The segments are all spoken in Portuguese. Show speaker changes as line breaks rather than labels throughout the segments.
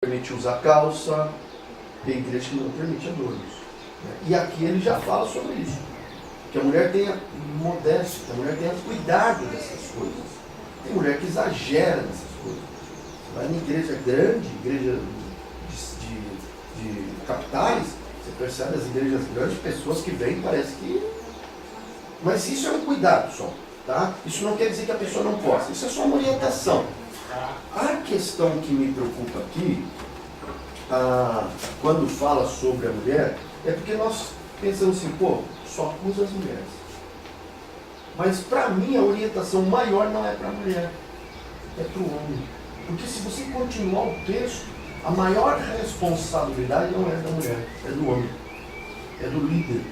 permite usar calça, tem igreja que não permite adornos. E aqui ele já fala sobre isso. Que a mulher tenha modéstia, que a mulher tenha cuidado dessas coisas. Tem mulher que exagera nessas coisas. Você vai na igreja grande, igreja de capitais, você percebe as igrejas grandes, pessoas que vêm, parece que... Mas isso é um cuidado só, tá? Isso não quer dizer que a pessoa não possa, isso é só uma orientação. A questão que me preocupa aqui, quando fala sobre a mulher, é porque nós pensamos assim, pô, só acusa as mulheres. Mas para mim a orientação maior não é para a mulher, é para o homem. Porque se você continuar o texto, a maior responsabilidade não é da mulher, é do homem, é do líder.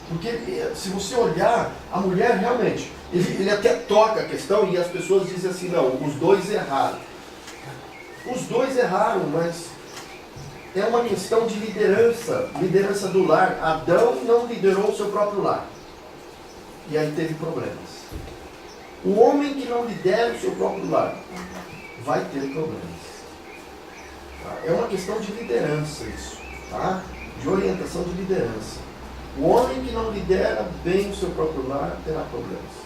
Porque se você olhar, a mulher realmente, ele até toca a questão e as pessoas dizem assim, não, os dois erraram. Os dois erraram, mas é uma questão de liderança do lar. Adão não liderou o seu próprio lar. E aí teve problemas. O homem que não lidera o seu próprio lar vai ter problemas. Tá? É uma questão de liderança isso, tá? De orientação de liderança. O homem que não lidera bem o seu próprio lar terá problemas.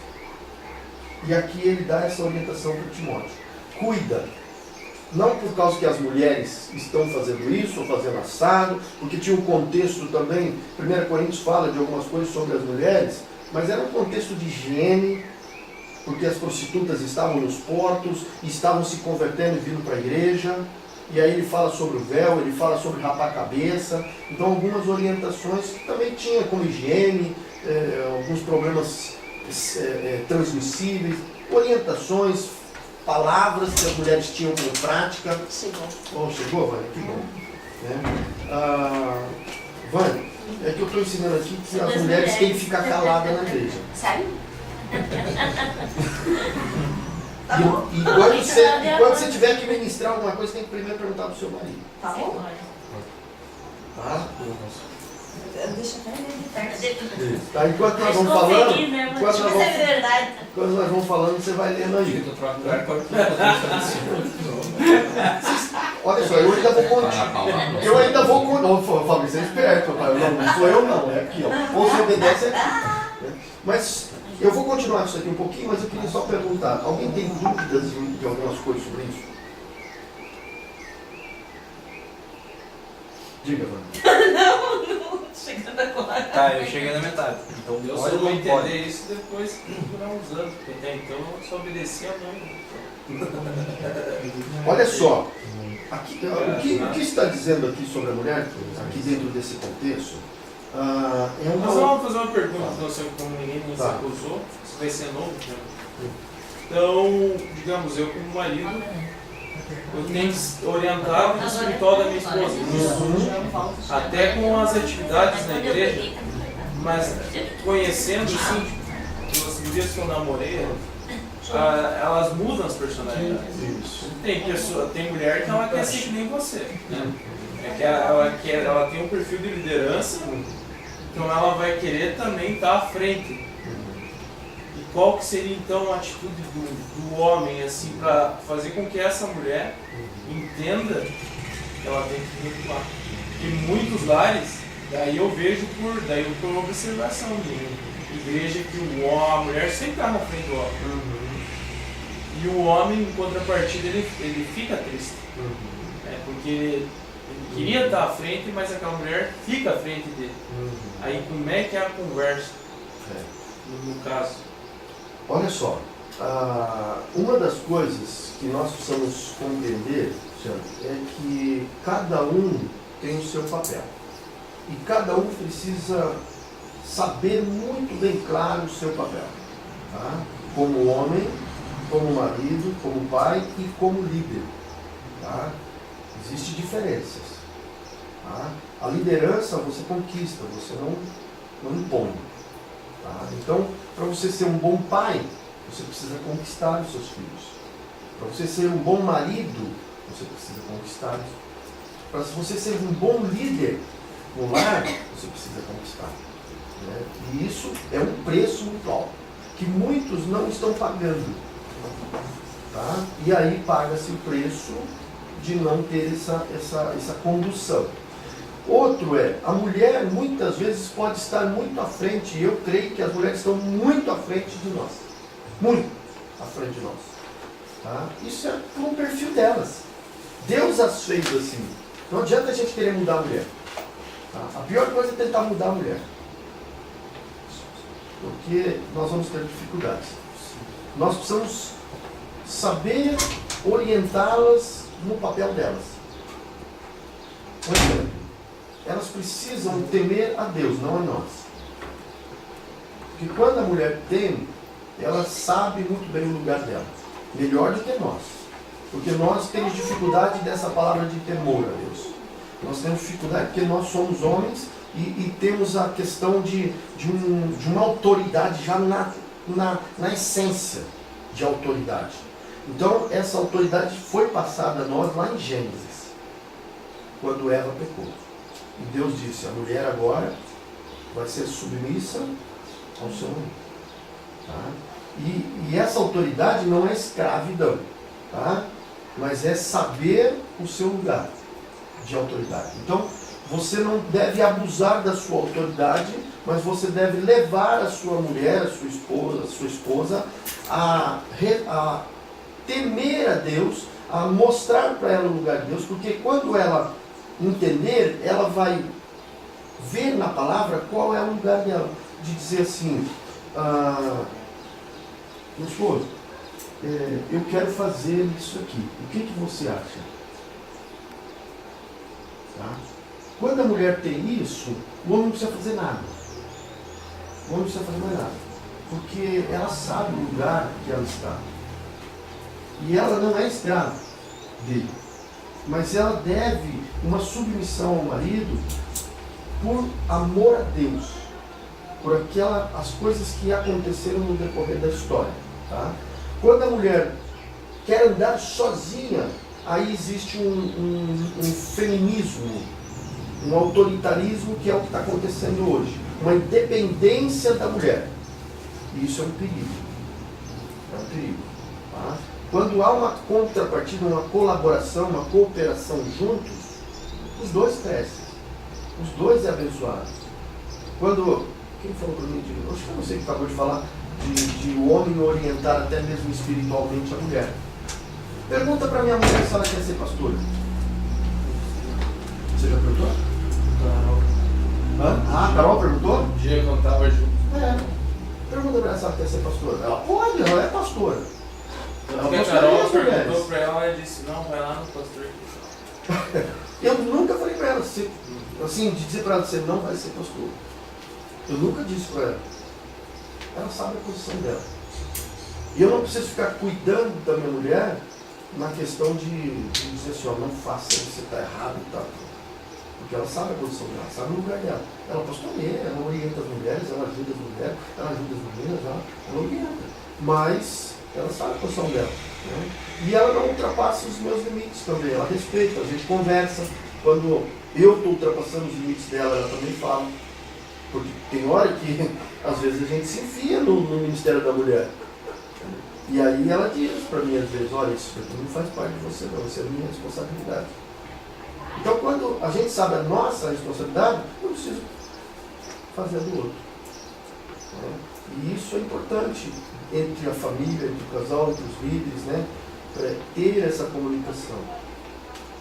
E aqui ele dá essa orientação para Timóteo. Cuida. Não por causa que as mulheres estão fazendo isso ou fazendo assado, porque tinha um contexto também, 1 Coríntios fala de algumas coisas sobre as mulheres, mas era um contexto de higiene, porque as prostitutas estavam nos portos, estavam se convertendo e vindo para a igreja, e aí ele fala sobre o véu, ele fala sobre rapar a cabeça, então algumas orientações que também tinha como higiene, alguns problemas transmissíveis, orientações, palavras que as mulheres tinham como prática.
Chegou.
Chegou, Vânia? Que bom. Vânia, é que eu estou ensinando aqui que as mulheres têm que ficar caladas na igreja.
Sério?
E quando você tiver que ministrar alguma coisa, tem que primeiro perguntar para o seu marido.
Tá bom?
Tá?
Deixa eu ver.
Tá, enquanto nós vamos falando, quando nós vamos falando, você vai lendo aí. Olha só, eu ainda vou continuar. Eu ainda vou continuar. Fabrício, é esperto, papai. Não sou eu não, é aqui, ó. Ou você obedece aqui. Mas eu vou continuar isso aqui um pouquinho, mas eu queria só perguntar. Alguém tem dúvidas de algumas coisas sobre isso? Diga, Vânia.
Não, chegando agora.
Tá, eu cheguei na metade. Então
Eu só vou entender isso depois por uns anos, porque até então eu só obedecia a mãe.
Olha só, aqui, o que está dizendo aqui sobre a mulher, aqui dentro desse contexto, é
Nós
uma...
vamos fazer uma pergunta, não sei como ninguém nos acusou, se vai ser novo. Né? Então, digamos, eu como marido, eu tenho orientado o espiritual da minha esposa, até com as atividades na igreja, mas conhecendo assim, pelas vidas que eu namorei, elas mudam as personalidades. Tem mulher que ela quer ser que nem você, né? É que ela tem um perfil de liderança, então ela vai querer também estar à frente. E qual que seria então a atitude do homem assim para fazer com que essa mulher entenda que ela tem que recuar? Porque muitos lares, daí eu vejo por observação de igreja que a mulher sempre está na frente do homem. E o homem, em contrapartida, ele fica triste. Porque ele queria estar à frente, mas aquela mulher fica à frente dele. Aí como é que é a conversa, no caso?
Olha só, uma das coisas que nós precisamos compreender, é que cada um tem o seu papel. E cada um precisa saber muito bem claro o seu papel. Tá? Como homem, como marido, como pai e como líder. Tá? Existem diferenças. Tá? A liderança você conquista, você não impõe. Tá? Então, para você ser um bom pai, você precisa conquistar os seus filhos. Para você ser um bom marido, você precisa conquistar. Para você ser um bom líder no lar, você precisa conquistar. Né? E isso é um preço muito alto, que muitos não estão pagando. Tá? E aí paga-se o preço de não ter essa condução. Outro é, a mulher muitas vezes pode estar muito à frente, e eu creio que as mulheres estão muito à frente de nós. Muito à frente de nós. Tá? Isso é por um perfil delas. Deus as fez assim. Não adianta a gente querer mudar a mulher. Tá? A pior coisa é tentar mudar a mulher. Porque nós vamos ter dificuldades. Nós precisamos saber orientá-las no papel delas. Por exemplo, elas precisam temer a Deus, não a nós. Porque quando a mulher teme, ela sabe muito bem o lugar dela. Melhor do que nós. Porque nós temos dificuldade dessa palavra de temor a Deus. Nós temos dificuldade porque nós somos homens e temos a questão de uma autoridade já na essência de autoridade. Então, essa autoridade foi passada a nós lá em Gênesis, quando Eva pecou. E Deus disse, a mulher agora vai ser submissa ao seu marido. Tá? E essa autoridade não é escravidão, tá? Mas é saber o seu lugar de autoridade. Então, você não deve abusar da sua autoridade, mas você deve levar a sua mulher, a sua esposa a temer a Deus, a mostrar para ela o lugar de Deus, porque quando ela entender, ela vai ver na palavra qual é o lugar dela. De dizer assim, meu esposo, eu quero fazer isso aqui. O que você acha? Tá? Quando a mulher tem isso, o homem não precisa fazer nada. O homem não precisa fazer mais nada. Porque ela sabe o lugar que ela está. E ela não é escrava dele. Mas ela deve uma submissão ao marido por amor a Deus. Por as coisas que aconteceram no decorrer da história. Tá? Quando a mulher quer andar sozinha, aí existe um feminismo, um autoritarismo, que é o que está acontecendo hoje. Uma independência da mulher. E isso é um perigo. É um perigo. Tá? Quando há uma contrapartida, uma colaboração, uma cooperação juntos, os dois crescem. Os dois é abençoados. Quando... Quem falou para mim? Acho que eu não sei que acabou de falar de o homem orientar até mesmo espiritualmente a mulher. Pergunta para minha mulher se ela quer ser pastora. Você já perguntou?
Carol.
A Carol perguntou?
Um dia quando estava junto.
Pergunta para ela se ela quer ser pastora. Ela pode, ela é pastora.
Porque a Carol perguntou para ela e disse, não, vai lá no pastor.
Eu nunca falei para ela, assim, de dizer para ela, você não vai ser pastor. Eu nunca disse para ela. Ela sabe a posição dela. E eu não preciso ficar cuidando da minha mulher na questão de dizer assim, ó, não faça isso, você está errado e tal. Porque ela sabe a posição dela, sabe o lugar dela. Ela pastoreia, ela orienta as mulheres, ela ajuda as mulheres, ela ajuda as meninas, ela orienta. Mas ela sabe a posição dela. Né? E ela não ultrapassa os meus limites também, ela respeita, a gente conversa. Quando eu estou ultrapassando os limites dela, ela também fala. Porque tem hora que, às vezes, a gente se enfia no Ministério da Mulher. E aí ela diz para mim, às vezes, olha, isso aqui não faz parte de você não, isso é a minha responsabilidade. Então, quando a gente sabe a nossa responsabilidade, eu preciso fazer a do outro. E isso é importante entre a família, entre o casal, entre os líderes, né? Ter essa comunicação.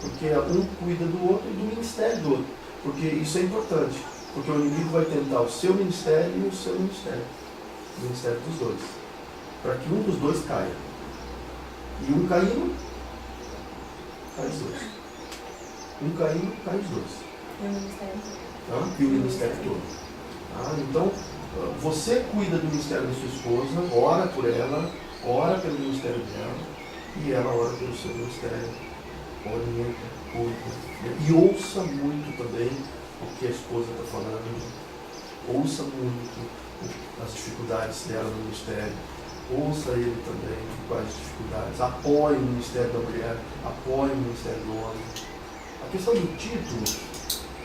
Porque um cuida do outro e do ministério do outro. Porque isso é importante. Porque o inimigo vai tentar o seu ministério e o seu ministério. O ministério dos dois. Para que um dos dois caia. E um caindo, cai os dois. Um caindo, cai os dois.
E o ministério todo.
E o ministério todo. Então, você cuida do ministério da sua esposa, ora por ela, ora pelo ministério dela, e ela ora pelo seu ministério, orienta, cuida. E ouça muito também o que a esposa está falando, ouça muito as dificuldades dela no ministério, ouça ele também quais as dificuldades, apoie o ministério da mulher, apoie o ministério do homem. A questão do título,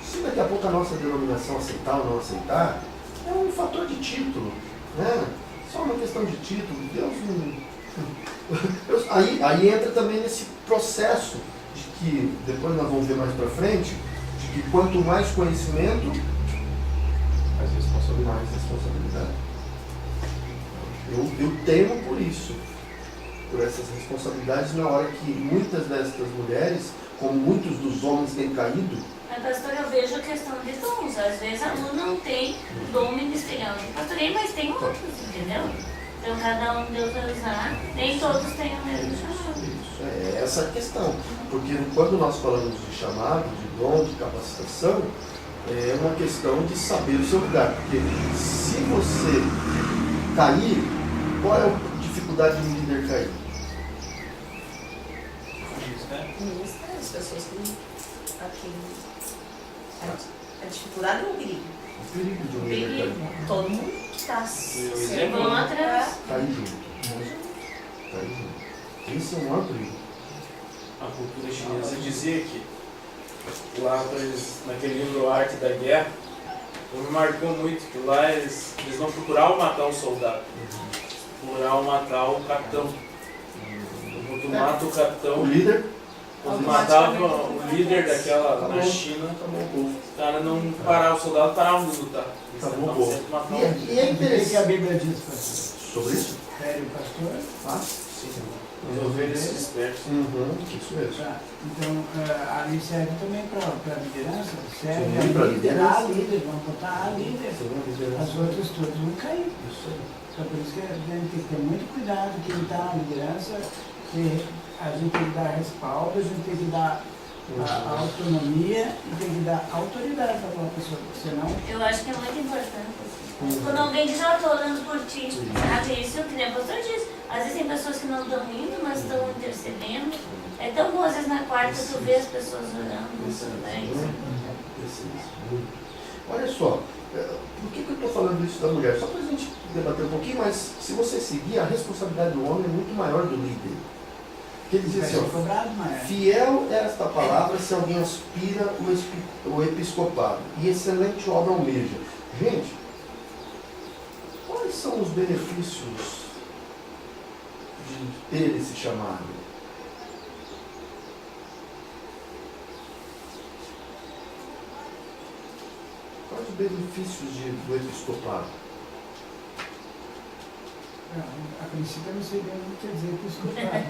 se daqui a pouco a nossa denominação aceitar ou não aceitar, é um fator de título, né? Só uma questão de título. Deus não... aí entra também nesse processo de que, depois nós vamos ver mais para frente, de que quanto mais conhecimento, mais responsabilidade. Eu temo por isso, por essas responsabilidades, na hora que muitas destas mulheres, como muitos dos homens têm caído.
Mas, pastor, eu vejo a questão de dons. Às vezes a aluna não tem dom ministerial de pastoreio, mas tem outros, entendeu? Então cada um Deus vai usar, nem todos têm o mesmo chamado.
Isso, é essa a questão. Porque quando nós falamos de chamado, de dom, de capacitação, é uma questão de saber o seu lugar. Porque se você cair, qual é a dificuldade de um líder cair?
Ministra, as pessoas que a dificuldade é um perigo.
O perigo de um líder cair.
Todo mundo que está
Vão atrás.
Cair junto. Cair junto. Isso é um maior perigo.
A cultura chinesa dizia que lá naquele livro Arte da Guerra, me marcou muito que lá eles não procuravam matar um soldado, procuravam matar o capitão. Quando tu mata o capitão,
O líder,
quando matava o líder daquela na China, o cara não parava, o soldado parava de lutar. Eles
Acabou o
tentavam
povo.
sempre matar
e é
O que a
interessante
Bíblia diz, pastor?
sobre isso.
Fere o pastor?
Ah,
As ovelhas se dispersam.
isso mesmo.
Tá. Então, ali serve também para a liderança, serve
Sim, pra
a liderar
liderança.
líder, vamos botar a líder. As outras todas vão cair.
Isso aí.
Então, por isso que a gente tem que ter muito cuidado, quem está na liderança, que a gente tem que dar respaldo, a gente tem que dar a autonomia e tem que dar autoridade para aquela pessoa, senão...
Eu acho que é muito importante. Assim. Quando alguém diz, eu estou orando por ti, sabe? Isso que nem a pastor diz. Às vezes tem pessoas que não estão indo, mas estão intercedendo. É tão bom, às vezes na quarta tu vê as pessoas orando.
Olha só, por que eu estou falando isso da mulher? Só para a gente debater um pouquinho, mas se você seguir, a responsabilidade do homem é muito maior do líder. Ele diz assim, ó,
cobrado, mas...
fiel é esta palavra se alguém aspira o episcopado e excelente obra almeja. Gente, quais são os benefícios de ter esse chamado? Quais os benefícios do episcopado?
A princípio eu não sei bem o que quer dizer episcopado,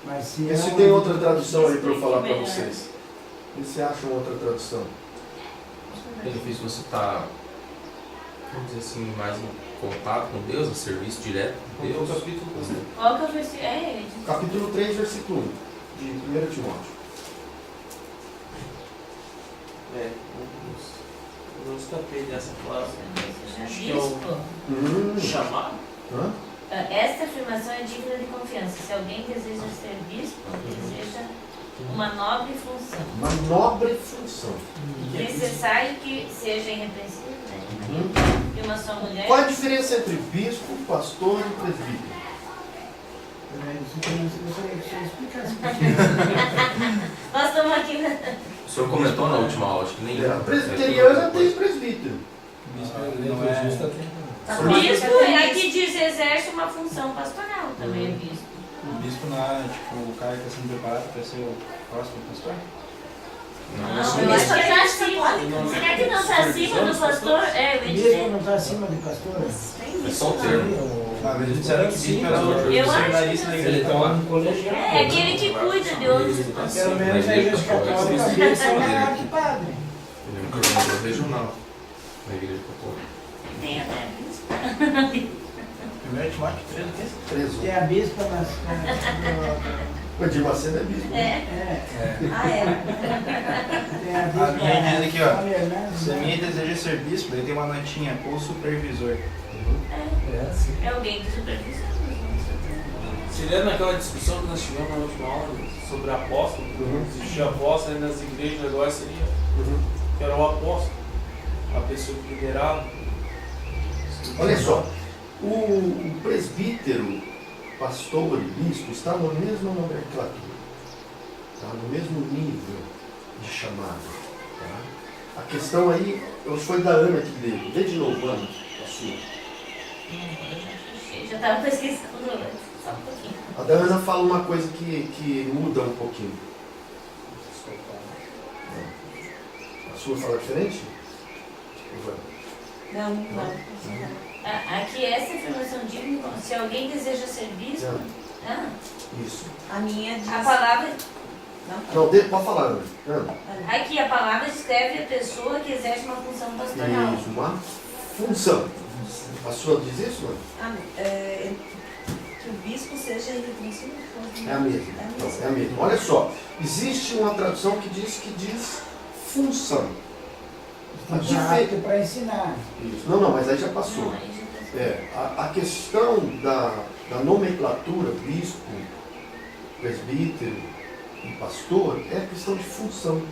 mas se
E se
é
tem
uma-
outra tradução aí para eu falar para vocês? E se acham outra tradução?
Benefício você está, vamos dizer assim, mais em contato com Deus, a serviço direto com
Deus,
Deus.
capítulo
Qual que é o versículo? É,
Capítulo 3, versículo 1, de 1 Timóteo.
eu não escapei dessa palavra. Acho que é
bispo.
o chamado.
Hã?
Esta afirmação é digna de confiança. Se alguém deseja ser bispo, deseja uma nobre função.
Uma nobre função.
Necessário que seja irrepreensível, né? E uma só mulher.
Qual a diferença entre bispo, pastor e presbítero?
Isso que eu gostaria que você explicasse.
Nós estamos aqui na...
O senhor comentou na última aula, acho que nem...
A presbiteriana tem presbítero.
Não é...
Bispo, aqui diz exerce uma função pastoral, também é bispo.
O bispo não é tipo o cara que está sendo preparado para ser o próximo pastor?
Não, eu acho que está acima. Será que não está acima do pastor? É, eu ia
Bispo
dizer.
não está acima de pastor?
É só o termo.
Mas eles disseram que bispo era o
Eu acho
seminarista na
que
igreja.
É aquele que cuida de outros.
Pelo menos a igreja católica eles são maior que padre.
Ele é um coordenador regional na igreja católica.
Tem até bispo.
1 Timóteo 3, o quê?
13.
Tem a bispa nas...
O Edir Macedo é bispo. né?
É.
Ah, é.
Tem a
A
bispa...
minha diz aqui, ó.
Olha, né?
Se a minha deseja ser bispo, ele tem uma notinha, ou supervisor.
É alguém que supervisa.
Seria naquela discussão que nós tivemos na última aula sobre apóstolo, existia apóstolo e nas igrejas agora seria que era o apóstolo, a pessoa que liderava.
Olha só, o presbítero, pastor e bispo está na mesma nomenclatura, está no mesmo nível de chamado. Tá? A questão aí foi da Ana que deu. Vê de novo, Ana, a sua.
Já estava pesquisando só um pouquinho.
A da Ana fala uma coisa que muda um pouquinho. sua fala diferente?
Não, não.
Aqui essa afirmação digna, se alguém deseja ser bispo,
Isso.
A minha diz...
a palavra,
Não, pode falar, Ana.
aqui a palavra descreve a pessoa que exerce uma função pastoral.
Isso, uma função. A sua diz isso, Ana?
Que o bispo seja irrepreensível.
É a mesma. Não, é a mesma. Olha só, existe uma tradução que diz função.
Apto para ensinar.
Isso. Não, mas aí já passou.
Não, aí já tá.
A questão da nomenclatura, bispo, presbítero e pastor, é a questão de função.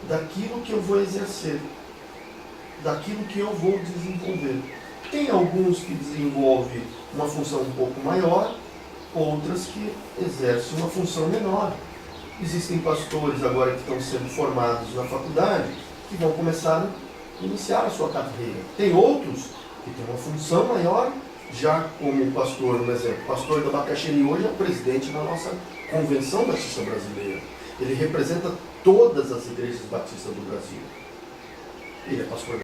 Daquilo que eu vou exercer. Daquilo que eu vou desenvolver. Tem alguns que desenvolvem uma função um pouco maior, outras que exercem uma função menor. Existem pastores agora que estão sendo formados na faculdade que vão começar a iniciar a sua carreira. Tem outros que têm uma função maior, já como o pastor, por exemplo, o pastor da Bacaxiri hoje é o presidente da nossa Convenção Batista Brasileira. Ele representa todas as igrejas batistas do Brasil. Ele é pastor